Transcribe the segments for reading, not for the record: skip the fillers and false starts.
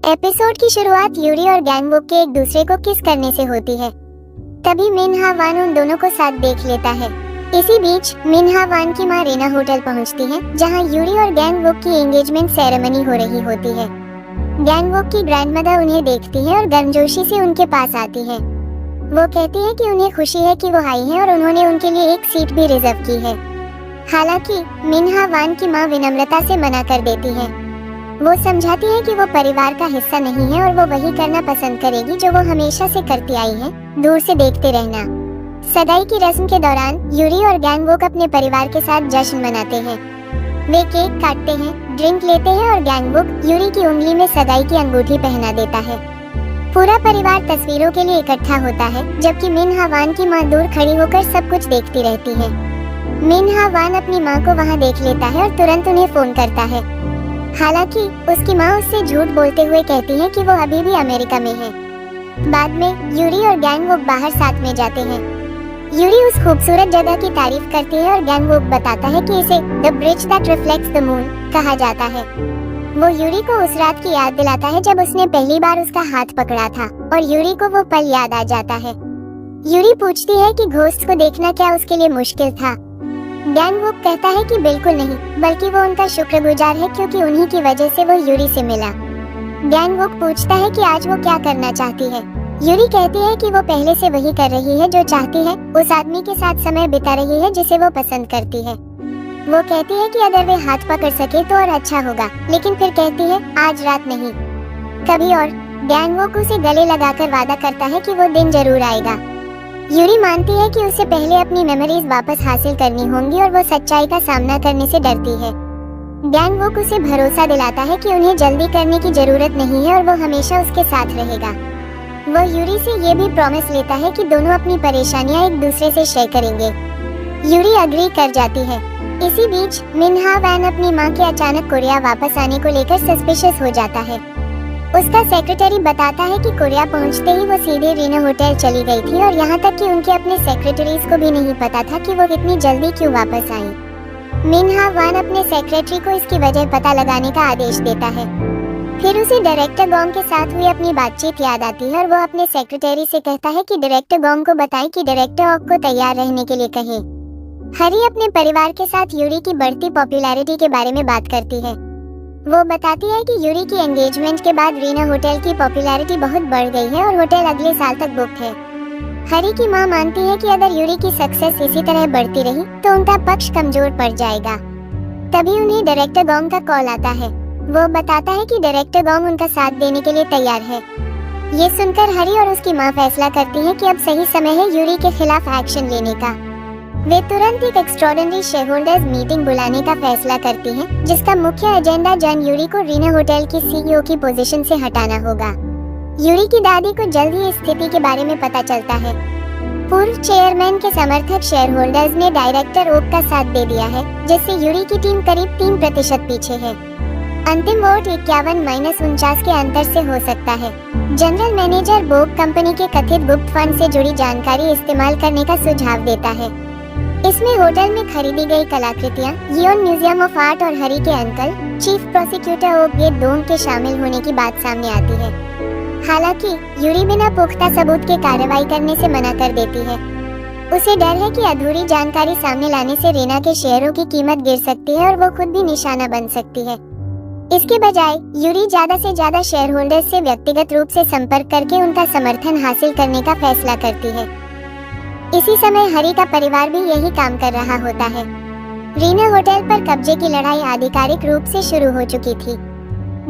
Episode की शुरुआत Yuri और गैंगवॉक के एक दूसरे को किस करने से होती है। तभी मिन्हा वान उन दोनों को साथ देख लेता है। इसी बीच मिन्हा वान की मां रेना होटल पहुंचती है, जहां यूरी और गैंगवॉक की एंगेजमेंट सेरेमनी हो रही होती है। गैंगवॉक की ग्रैंडमदर उन्हें देखती है और गर्मजोशी से उनके पास आती है। वो कहती है कि उन्हें खुशी है कि वो आई हैं और उन्होंने उनके लिए एक सीट भी रिजर्व की है। हालांकि मिन्हा वान की मां विनम्रता से मना कर देती है। वो समझाती है कि वो परिवार का हिस्सा नहीं है और वो वही करना पसंद करेगी जो वो हमेशा से करती आई है, दूर से देखते रहना। सगाई की रस्म के दौरान यूरी और गैंगवॉक अपने परिवार के साथ जश्न मनाते हैं। वे केक काटते हैं, ड्रिंक लेते हैं और गैंगवॉक यूरी की उंगली में सगाई की अंगूठी पहना देता है। पूरा परिवार तस्वीरों के लिए इकट्ठा होता है, जबकि मिन्हा वान की मां दूर खड़ी होकर सब कुछ देखती रहती है। मिन्हा वान अपनी मां को वहां देख लेता है और तुरंत उन्हें फोन करता है। हालांकि उसकी मां उससे झूठ बोलते हुए कहती है कि वो अभी भी अमेरिका में है। बाद में यूरी और गैंगवॉक बाहर साथ में जाते हैं। यूरी उस खूबसूरत जगह की तारीफ करती है और गैंगवॉक बताता है कि इसे the bridge that reflects the moon कहा जाता है। वो यूरी को उस रात की याद दिलाता है जब उसने पहली बार उसका हाथ पकड़ा था, और यूरी को वो पल याद आ जाता है। यूरी पूछती है कि घोस्ट को देखना क्या उसके लिए मुश्किल था। गैंगवॉक कहता है कि बिल्कुल नहीं, बल्कि वो उनका शुक्रगुजार है क्योंकि उन्हीं की वजह से वो यूरी से मिला। गैंगवॉक पूछता है कि आज वो क्या करना चाहती है। यूरी कहती है कि वो पहले से वही कर रही है जो चाहती है, उस आदमी के साथ समय बिता रही है जिसे वो पसंद करती है। वो कहती है कि अगर वे हाथ पकड़ सके तो और अच्छा होगा, लेकिन फिर कहती है आज रात नहीं, कभी और। गैंगवॉक उसे गले लगाकर वादा करता है कि वो दिन जरूर आएगा। यूरी मानती है कि उसे पहले अपनी मेमोरीज वापस हासिल करनी होंगी और वो सच्चाई का सामना करने से डरती है। गैंगवॉक उसे भरोसा दिलाता है कि उन्हें जल्दी करने की जरूरत नहीं है और वो हमेशा उसके साथ रहेगा। वो यूरी से ये भी प्रॉमिस लेता है कि दोनों अपनी परेशानियां एक दूसरे से शेयर करेंगे। यूरी अग्री कर जाती है। इसी बीच मिन्हा वान अपनी मां के अचानक कोरिया वापस आने को लेकर सस्पिशियस हो जाता है। उसका सेक्रेटरी बताता है कि कोरिया पहुंचते ही वो सीधे रीना होटल चली गई थी और यहाँ तक कि उनके अपने सेक्रेटरीज को भी नहीं पता था कि वो इतनी जल्दी क्यों वापस आई। मिन्हा वान अपने सेक्रेटरी को इसकी वजह पता लगाने का आदेश देता है। फिर उसे डायरेक्टर गोंग के साथ हुई अपनी बातचीत याद आती है और वो अपने सेक्रेटरी से कहता है कि डायरेक्टर गोंग को बताएं कि डायरेक्टर ऑक को तैयार रहने के लिए कहे। हरी अपने परिवार के साथ यूरी की बढ़ती पॉपुलैरिटी के बारे में बात करती है। वो बताती है कि यूरी की एंगेजमेंट के बाद रीना होटल की पॉपुलैरिटी बहुत बढ़ गई है और होटल अगले साल तक बुक है। हरी की मां मानती है कि अगर यूरी की सक्सेस इसी तरह बढ़ती रही तो उनका पक्ष कमजोर पड़ जाएगा। तभी उन्हें डायरेक्टर गोंग का कॉल आता है। वो बताता है कि डायरेक्टर गोंग उनका साथ देने के लिए तैयार है। ये सुनकर हरी और उसकी मां फैसला करती है कि अब सही समय है यूरी के खिलाफ एक्शन लेने का। वे तुरंत एक एक्स्ट्राऑर्डिनरी शेयरहोल्डर्स मीटिंग बुलाने का फैसला करती हैं, जिसका मुख्य एजेंडा जन यूरी को रीना होटल की सीईओ की पोजीशन से हटाना होगा। यूरी की दादी को जल्द ही इस स्थिति के बारे में पता चलता है। पूर्व चेयरमैन के समर्थक शेयरहोल्डर्स ने डायरेक्टर ओक का साथ दे दिया है, जिससे यूरी की टीम करीब 3% पीछे है। अंतिम वोट 51-49 के अंतर से हो सकता है। जनरल मैनेजर बोक कंपनी के कथित गुप्त फंड से जुड़ी जानकारी इस्तेमाल करने का सुझाव देता है। इसमें होटल में खरीदी गई कलाकृतियां, यियोन म्यूजियम ऑफ आर्ट और हरी के अंकल चीफ प्रोसिक्यूटर ओक ये दोनों के शामिल होने की बात सामने आती है। हालांकि यूरी बिना पुख्ता सबूत के कार्रवाई करने से मना कर देती है। उसे डर है कि अधूरी जानकारी सामने लाने से रीना के शेयरों की कीमत गिर सकती है और वो खुद भी निशाना बन सकती है। इसके बजाय यूरी ज्यादा से ज्यादा शेयर होल्डर्स से व्यक्तिगत रूप से संपर्क करके उनका समर्थन हासिल करने का फैसला करती है। इसी समय हरी का परिवार भी यही काम कर रहा होता है। रीना होटल पर कब्जे की लड़ाई आधिकारिक रूप से शुरू हो चुकी थी।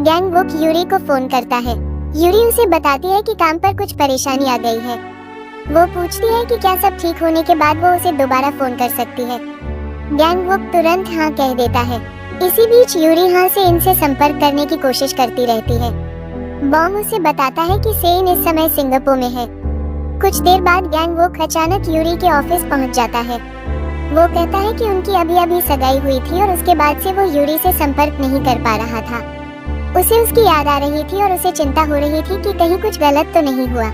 गैंगवॉक यूरी को फोन करता है। यूरी उसे बताती है कि काम पर कुछ परेशानी आ गई है। वो पूछती है कि क्या सब ठीक होने के बाद वो उसे दोबारा फोन कर सकती है। गैंगवॉक तुरंत हाँ कह देता है। इसी बीच यूरी हाँ से इनसे संपर्क करने की कोशिश करती रहती है। बॉन्ग उसे बताता है कि सेन इस समय सिंगापुर में है। कुछ देर बाद गैंगवॉक अचानक यूरी के ऑफिस पहुंच जाता है। वो कहता है कि उनकी अभी सगाई हुई थी और उसके बाद से वो यूरी से संपर्क नहीं कर पा रहा था। उसे उसकी याद आ रही थी और उसे चिंता हो रही थी कि कहीं कुछ गलत तो नहीं हुआ।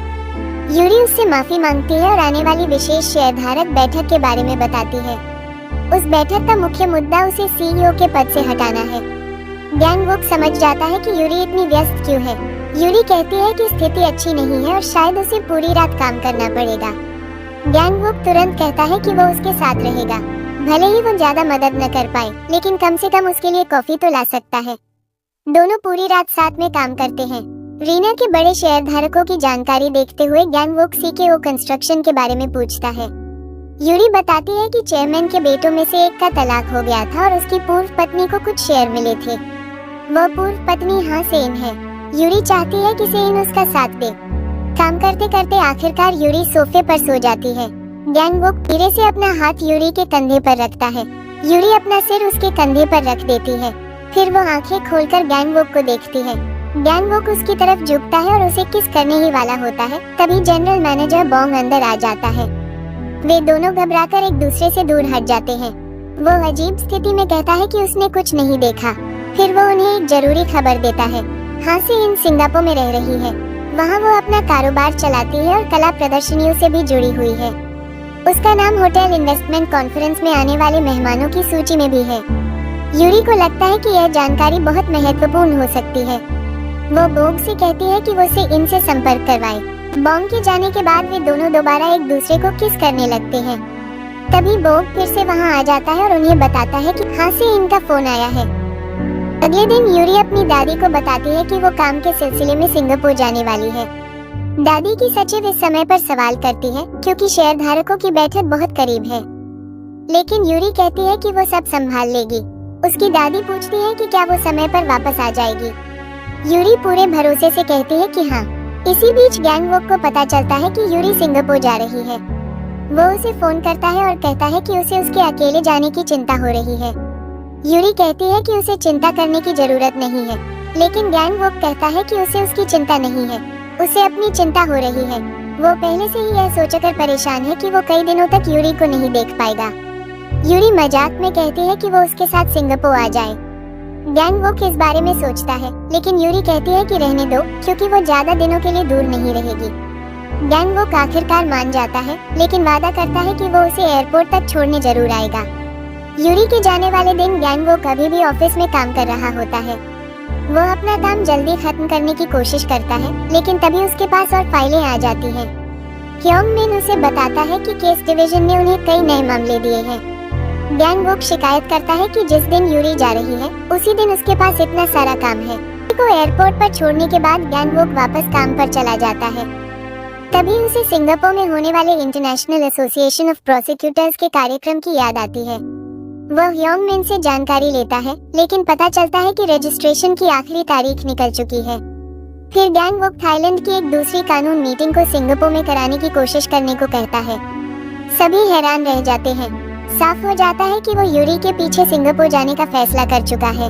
यूरी उससे माफी मांगती है और आने वाली विशेष शेयरधारक बैठक के बारे में बताती है। उस बैठक का मुख्य मुद्दा उसे सीईओ के पद से हटाना है। गैंगवॉक समझ जाता है कि यूरी इतनी व्यस्त क्यों है। यूरी कहती है कि स्थिति अच्छी नहीं है और शायद उसे पूरी रात काम करना पड़ेगा। गैंगवॉक तुरंत कहता है कि वो उसके साथ रहेगा, भले ही वो ज्यादा मदद न कर पाए, लेकिन कम से कम उसके लिए कॉफी तो ला सकता है। दोनों पूरी रात साथ में काम करते हैं। रीना के बड़े शेयरधारकों की जानकारी देखते हुए गैंगवॉक सीकेओ कंस्ट्रक्शन के बारे में पूछता है। यूरी बताती है कि चेयरमैन के बेटों में से एक का तलाक हो गया था और उसकी पूर्व पत्नी को कुछ शेयर मिले थे। वह पूर्व पत्नी हाँ सेन है। यूरी चाहती है कि सेन उसका साथ दे। काम करते करते आखिरकार यूरी सोफे पर सो जाती है। गैंगवॉक धीरे से अपना हाथ यूरी के कंधे पर रखता है। यूरी अपना सिर उसके कंधे पर रख देती है। फिर वो आंखें खोलकर गैंगवॉक को देखती है। गैंगवॉक उसकी तरफ झुकता है और उसे किस करने ही वाला होता है, तभी जनरल मैनेजर बॉन्ग अंदर आ जाता है। वे दोनों घबराकर एक दूसरे से दूर हट जाते हैं। वो अजीब स्थिति में कहता है कि उसने कुछ नहीं देखा। फिर वो उन्हें एक जरूरी खबर देता है। हासी इन सिंगापुर में रह रही है। वहाँ वो अपना कारोबार चलाती है और कला प्रदर्शनियों से भी जुड़ी हुई है। उसका नाम होटल इन्वेस्टमेंट कॉन्फ्रेंस में आने वाले मेहमानों की सूची में भी है। यूरी को लगता है कि यह जानकारी बहुत महत्वपूर्ण हो सकती है। वो बोग से कहती है कि वो उसे इनसे संपर्क करवाए। बॉन्ग के जाने के बाद वे दोनों दोबारा एक दूसरे को किस करने लगते हैं। तभी बोग फिर से वहाँ आ जाता है और उन्हें बताता है कि हाँ से इनका फोन आया है। अगले दिन यूरी अपनी दादी को बताती है कि वो काम के सिलसिले में सिंगापुर जाने वाली है। दादी की सचिव इस समय पर सवाल करती है क्योंकि शेयरधारकों की बैठक बहुत करीब है, लेकिन यूरी कहती है कि वो सब संभाल लेगी। उसकी दादी पूछती है कि क्या वो समय पर वापस आ जाएगी। यूरी पूरे भरोसे से कहती है कि हाँ। इसी बीच गैंगवॉक को पता चलता है कि यूरी सिंगापुर जा रही है। वो उसे फोन करता है और कहता है कि उसे उसके अकेले जाने की चिंता हो रही है। यूरी कहती है कि उसे चिंता करने की जरूरत नहीं है, लेकिन गैंगवॉक कहता है कि उसे उसकी चिंता नहीं है, उसे अपनी चिंता हो रही है। वो पहले से ही यह सोचकर परेशान है कि वो कई दिनों तक यूरी को नहीं देख पाएगा। यूरी मजाक में कहती है कि वो उसके साथ सिंगापुर आ जाए। गैंगवॉक इस बारे में सोचता है, लेकिन यूरी कहती है कि रहने दो क्योंकि वो ज्यादा दिनों के लिए दूर नहीं रहेगी। गैंगवॉक आखिरकार मान जाता है, लेकिन वादा करता है कि वो उसे एयरपोर्ट तक छोड़ने जरूर आएगा। यूरी के जाने वाले दिन गैंगवॉक अभी भी ऑफिस में काम कर रहा होता है। वो अपना काम जल्दी खत्म करने की कोशिश करता है, लेकिन तभी उसके पास और फाइलें आ जाती हैं। क्योंग मिन उसे बताता है कि केस डिवीजन ने उन्हें कई नए मामले दिए हैं। गैंगवॉक शिकायत करता है कि जिस दिन यूरी जा रही है उसी दिन उसके पास इतना सारा काम है। को एयरपोर्ट पर छोड़ने के बाद गैंगवॉक वापस काम पर चला जाता है। तभी उसे सिंगापुर में होने वाले इंटरनेशनल एसोसिएशन ऑफ प्रोसिक्यूटर्स के कार्यक्रम की याद आती है। वह ह्योंग मिन से जानकारी लेता है, लेकिन पता चलता है कि रजिस्ट्रेशन की आखिरी तारीख निकल चुकी है। फिर गैंगवॉक थाईलैंड की एक दूसरी कानून मीटिंग को सिंगापुर में कराने की कोशिश करने को कहता है। सभी हैरान रह जाते हैं। साफ हो जाता है कि वो यूरी के पीछे सिंगापुर जाने का फैसला कर चुका है।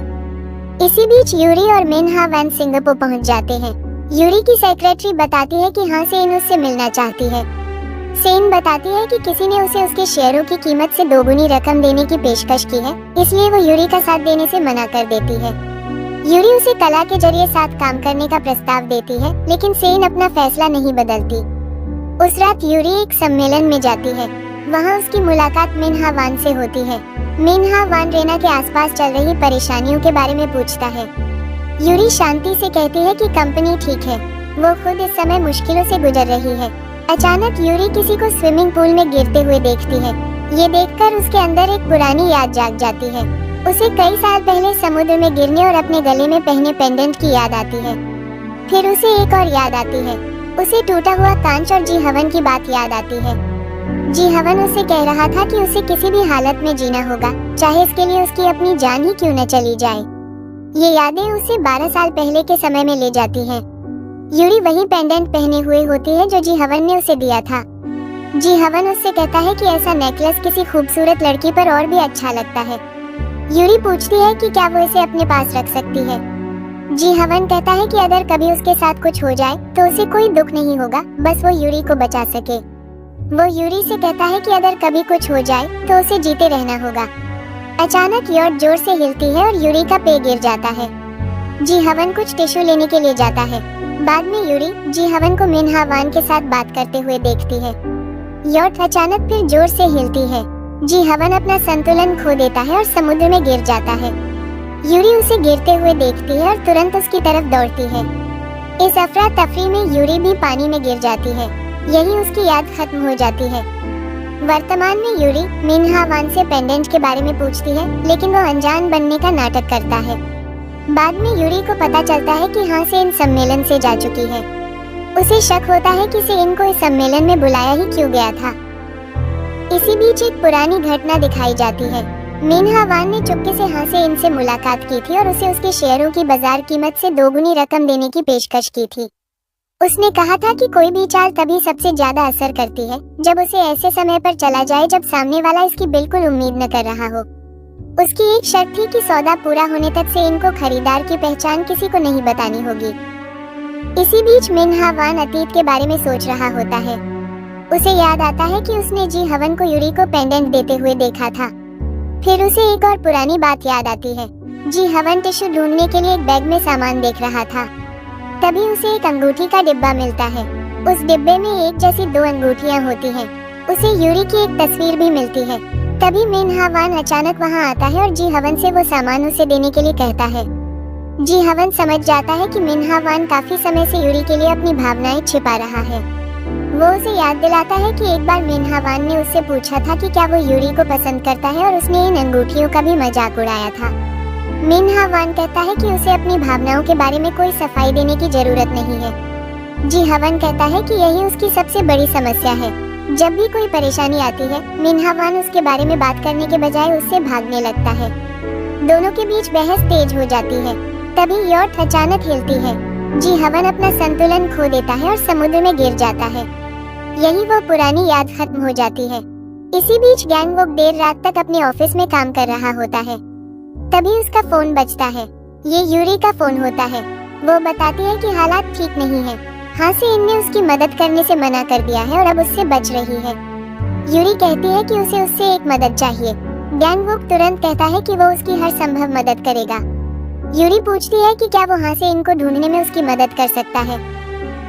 इसी बीच यूरी और मिन हा वैन सिंगापुर पहुंच जाते हैं। यूरी की सेक्रेटरी बताती है कि हाँ सेन उससे मिलना चाहती है। सेन बताती है कि किसी ने उसे उसके शेयरों की कीमत से दोगुनी रकम देने की पेशकश की है, इसलिए वो यूरी का साथ देने से मना कर देती है। यूरी उसे कला के जरिए साथ काम करने का प्रस्ताव देती है, लेकिन सेन अपना फैसला नहीं बदलती। उस रात यूरी एक सम्मेलन में जाती है। वहाँ उसकी मुलाकात मिन हा वान से होती है। मिन हा वान रेना के आसपास चल रही परेशानियों के बारे में पूछता है। यूरी शांति से कहती है कि कंपनी ठीक है, वो खुद इस समय मुश्किलों से गुजर रही है। अचानक यूरी किसी को स्विमिंग पूल में गिरते हुए देखती है। ये देखकर उसके अंदर एक पुरानी याद जाग जाती है। उसे कई साल पहले समुद्र में गिरने और अपने गले में पहने पेंडेंट की याद आती है। फिर उसे एक और याद आती है। उसे टूटा हुआ कांच और जी हवन की बात याद आती है। जी हवन उसे कह रहा था कि उसे किसी भी हालत में जीना होगा, चाहे इसके लिए उसकी अपनी जान ही क्यों न चली जाए। ये यादें उसे 12 साल पहले के समय में ले जाती हैं। यूरी वही पेंडेंट पहने हुए होती है जो जी हवन ने उसे दिया था। जी हवन उससे कहता है कि ऐसा नेकलेस किसी खूबसूरत लड़की पर और भी अच्छा लगता है। यूरी पूछती है कि क्या वो इसे अपने पास रख सकती है। जी हवन कहता है कि अगर कभी उसके साथ कुछ हो जाए तो उसे कोई दुख नहीं होगा, बस वो यूरी को बचा सके। वो यूरी से कहता है कि अगर कभी कुछ हो जाए तो उसे जीते रहना होगा। अचानक यॉट जोर से हिलती है और यूरी का पे गिर जाता है। जी हवन कुछ टिश्यू लेने के लिए जाता है। बाद में यूरी जी हवन को मिन हा वान के साथ बात करते हुए देखती है। यॉट अचानक फिर जोर से हिलती है। जी हवन अपना संतुलन खो देता है और समुद्र में गिर जाता है। यूरी उसे गिरते हुए देखती है और तुरंत उसकी तरफ दौड़ती है। इस अफरा तफरी में यूरी भी पानी में गिर जाती है। यही उसकी याद खत्म हो जाती है। वर्तमान में यूरी मिन्हा वान से पेंडेंट के बारे में पूछती है, लेकिन वो अनजान बनने का नाटक करता है। बाद में यूरी को पता चलता है कि हाँ से इन सम्मेलन से जा चुकी है। उसे शक होता है कि से इनको इस सम्मेलन में बुलाया ही क्यों गया था। इसी बीच एक पुरानी घटना दिखाई जाती है। मिन्हा वान ने चुपके से हाँ से इनसे मुलाकात की थी और उसे उसके शेयरों की बाजार कीमत से दोगुनी रकम देने की पेशकश की थी। उसने कहा था कि कोई भी चाल तभी सबसे ज्यादा असर करती है जब उसे ऐसे समय पर चला जाए जब सामने वाला इसकी बिल्कुल उम्मीद न कर रहा हो। उसकी एक शर्त थी कि सौदा पूरा होने तक से इनको खरीदार की पहचान किसी को नहीं बतानी होगी। इसी बीच मिन्हा वान अतीत के बारे में सोच रहा होता है। उसे याद आता है कि उसने जी हवन को यूरी को पेंडेंट देते हुए देखा था। फिर उसे एक और पुरानी बात याद आती है। जी हवन टिश्यू ढूंढने के लिए एक बैग में सामान देख रहा था। तभी उसे एक अंगूठी का डिब्बा मिलता है। उस डिब्बे में एक जैसी 2 अंगूठियां होती हैं। उसे यूरी की एक तस्वीर भी मिलती है। तभी मिन्हा वान अचानक वहां आता है और जी हवन से वो सामान उसे देने के लिए कहता है। जी हवन समझ जाता है कि मिन्हा वान काफी समय से यूरी के लिए अपनी भावनाएं छिपा रहा है। वो उसे याद दिलाता है कि एक बार मिन्हा वान ने उससे पूछा था कि क्या वो यूरी को पसंद करता है और उसने इन अंगूठियों का भी मजाक उड़ाया था। मिन्हा वान कहता है कि उसे अपनी भावनाओं के बारे में कोई सफाई देने की जरूरत नहीं है। जी हवन कहता है कि यही उसकी सबसे बड़ी समस्या है। जब भी कोई परेशानी आती है, मिन्हा वान उसके बारे में बात करने के बजाय उससे भागने लगता है। दोनों के बीच बहस तेज हो जाती है। तभी यॉट अचानक हिलती है। जी हवन अपना संतुलन खो देता है और समुद्र में गिर जाता है। यही वो पुरानी याद खत्म हो जाती है। इसी बीच गैंगवॉक देर रात तक अपने ऑफिस में काम कर रहा होता है। तभी उसका फोन बजता है। ये यूरी का फोन होता है। वो बताती है कि हालात ठीक नहीं है। हाँ से इनने उसकी मदद करने से मना कर दिया है और अब उससे बच रही है। यूरी कहती है कि उसे उससे एक मदद चाहिए। गैंगवॉक तुरंत कहता है कि वो उसकी हर संभव मदद करेगा। यूरी पूछती है कि क्या वो हाँ से इनको ढूंढने में उसकी मदद कर सकता है।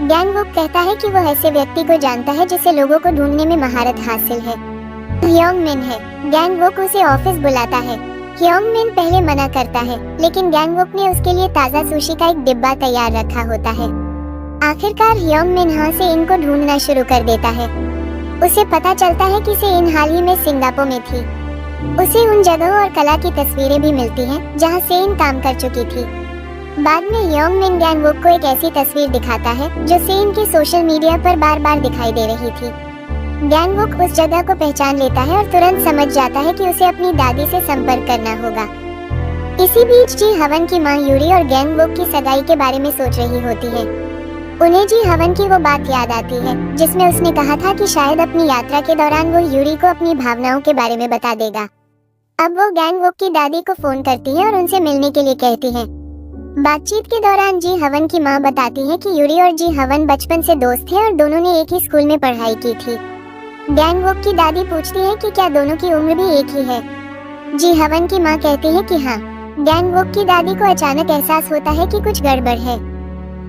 गैंगवॉक कहता है कि वो ऐसे व्यक्ति को जानता है जिसे लोगों को ढूंढने में महारत हासिल है। ह्योंग मिन है। गैंगवॉक उसे ऑफिस बुलाता है। ह्योंग मिन पहले मना करता है, लेकिन गैंगवॉक ने उसके लिए ताज़ा सुशी का एक डिब्बा तैयार रखा होता है। आखिरकार ह्योंग मिन हाँ से इनको ढूंढना शुरू कर देता है। उसे पता चलता है कि से इन हाल ही में सिंगापुर में थी। उसे उन जगहों और कला की तस्वीरें भी मिलती हैं जहां सेन काम कर चुकी थी। बाद में ह्योंग मिन गैंगवॉक को एक ऐसी तस्वीर दिखाता है जो सेन के सोशल मीडिया पर बार बार दिखाई दे रही थी। गैंगवॉक उस जगह को पहचान लेता है और तुरंत समझ जाता है कि उसे अपनी दादी से संपर्क करना होगा। इसी बीच जी हवन की मां यूरी और गैंगवॉक की सगाई के बारे में सोच रही होती है। उन्हें जी हवन की वो बात याद आती है जिसमें उसने कहा था कि शायद अपनी यात्रा के दौरान वो यूरी को अपनी भावनाओं के बारे में बता देगा। अब वो गैंगवॉक की दादी को फोन करती है और उनसे मिलने के लिए कहती है। बातचीत के दौरान जी हवन की मां बताती है कि यूरी और जी हवन बचपन से दोस्त थे और दोनों ने एक ही स्कूल में पढ़ाई की थी। गैंगवॉक की दादी पूछती है कि क्या दोनों की उम्र भी एक ही है। जी हवन की मां कहती है कि हाँ। गैंगवॉक की दादी को अचानक एहसास होता है कि कुछ गड़बड़ है।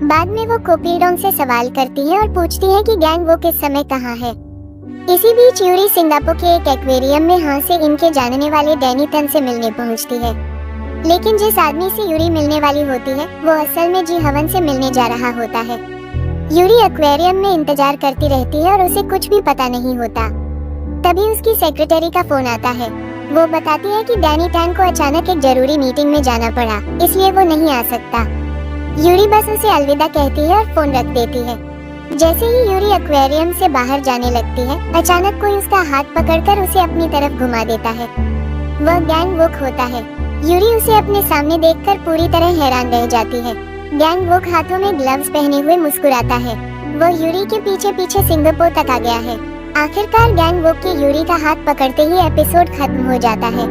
बाद में वो कोपीडोंग से सवाल करती है और पूछती है कि गैंगवॉक इस समय कहाँ है। इसी बीच यूरी सिंगापुर के एक एक्वेरियम में हाँ से इनके जानने वाले डैनी तन से मिलने पहुँचती है। लेकिन जिस आदमी से यूरी मिलने वाली होती है वो असल में जी हवन से मिलने जा रहा होता है। यूरी एक्वेरियम में इंतजार करती रहती है और उसे कुछ भी पता नहीं होता। तभी उसकी सेक्रेटरी का फोन आता है। वो बताती है कि डैनी टैन को अचानक एक जरूरी मीटिंग में जाना पड़ा, इसलिए वो नहीं आ सकता। यूरी बस उसे अलविदा कहती है और फोन रख देती है। जैसे ही यूरी एक्वेरियम से बाहर जाने लगती है, अचानक कोई उसका हाथ पकड़कर उसे अपनी तरफ घुमा देता है। वह गैंगवॉक होता है। यूरी उसे अपने सामने देखकर पूरी तरह हैरान रह जाती है। गैंगवॉक हाथों में ग्लव्स पहने हुए मुस्कुराता है। वो यूरी के पीछे पीछे सिंगापुर तक आ गया है। आखिरकार गैंगवॉक की यूरी का हाथ पकड़ते ही एपिसोड खत्म हो जाता है।